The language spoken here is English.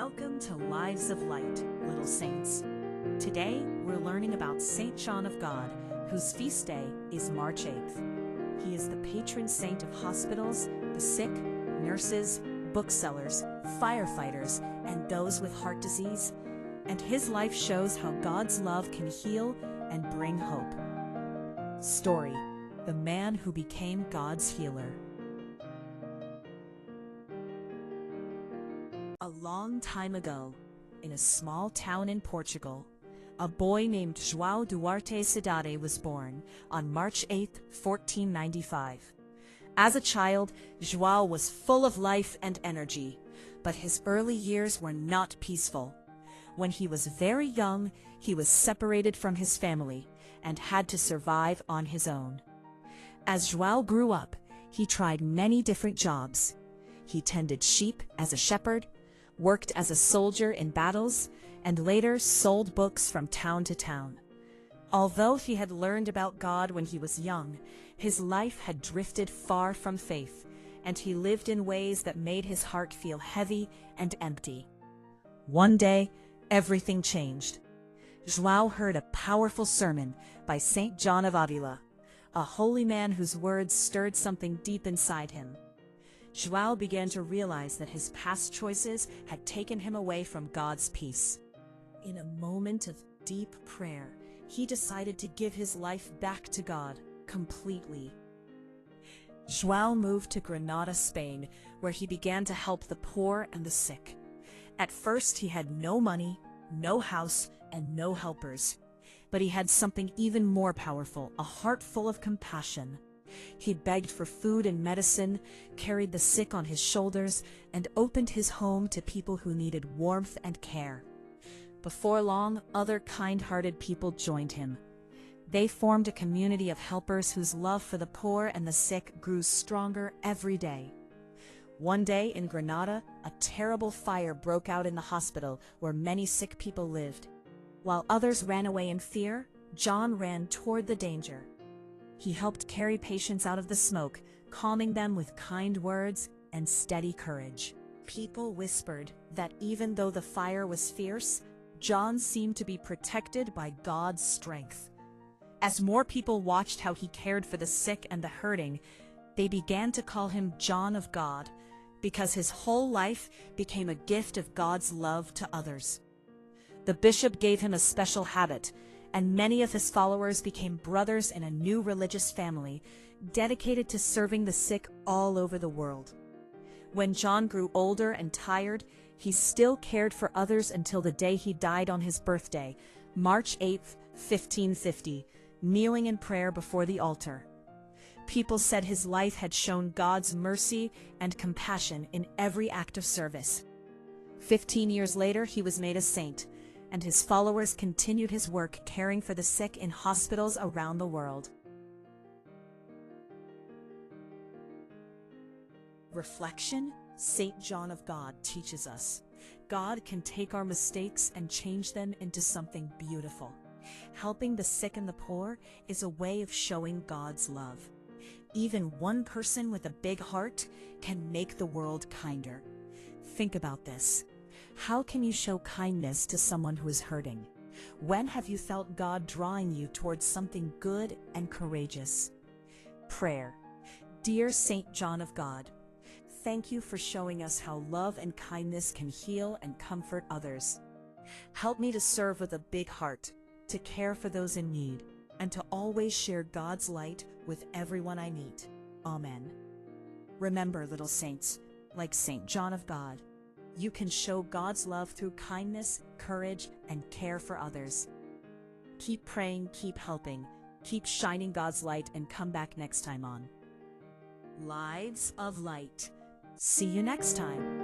Welcome to Lives of Light, little saints. Today, we're learning about Saint John of God, whose feast day is March 8th. He is the patron saint of hospitals, the sick, nurses, booksellers, firefighters, and those with heart disease. And his life shows how God's love can heal and bring hope. Story: the man who became God's healer. A long time ago, in a small town in Portugal, a boy named João Duarte Cidade was born on March 8, 1495. As a child, João was full of life and energy, but his early years were not peaceful. When he was very young, he was separated from his family and had to survive on his own. As João grew up, he tried many different jobs. He tended sheep as a shepherd, worked as a soldier in battles, and later sold books from town to town. Although he had learned about God when he was young, his life had drifted far from faith, and he lived in ways that made his heart feel heavy and empty. One day, everything changed. João heard a powerful sermon by Saint John of Avila, a holy man whose words stirred something deep inside him. João began to realize that his past choices had taken him away from God's peace. In a moment of deep prayer, he decided to give his life back to God completely. João moved to Granada, Spain, where he began to help the poor and the sick. At first, he had no money, no house, and no helpers. But he had something even more powerful, a heart full of compassion. He begged for food and medicine, carried the sick on his shoulders, and opened his home to people who needed warmth and care. Before long, other kind-hearted people joined him. They formed a community of helpers whose love for the poor and the sick grew stronger every day. One day in Granada, a terrible fire broke out in the hospital where many sick people lived. While others ran away in fear, John ran toward the danger. He helped carry patients out of the smoke, calming them with kind words and steady courage. People whispered that even though the fire was fierce, John seemed to be protected by God's strength. As more people watched how he cared for the sick and the hurting, they began to call him John of God, because his whole life became a gift of God's love to others. The bishop gave him a special habit, and many of his followers became brothers in a new religious family, dedicated to serving the sick all over the world. When John grew older and tired, he still cared for others until the day he died on his birthday, March 8, 1550, kneeling in prayer before the altar. People said his life had shown God's mercy and compassion in every act of service. 15 years later, he was made a saint, and his followers continued his work caring for the sick in hospitals around the world. Reflection: Saint John of God teaches us, God can take our mistakes and change them into something beautiful. Helping the sick and the poor is a way of showing God's love. Even one person with a big heart can make the world kinder. Think about this. How can you show kindness to someone who is hurting? When have you felt God drawing you towards something good and courageous? Prayer. Dear Saint John of God, thank you for showing us how love and kindness can heal and comfort others. Help me to serve with a big heart, to care for those in need, and to always share God's light with everyone I meet. Amen. Remember, little saints, like Saint John of God, you can show God's love through kindness, courage, and care for others. Keep praying, keep helping, keep shining God's light, and come back next time on Lives of Light. See you next time.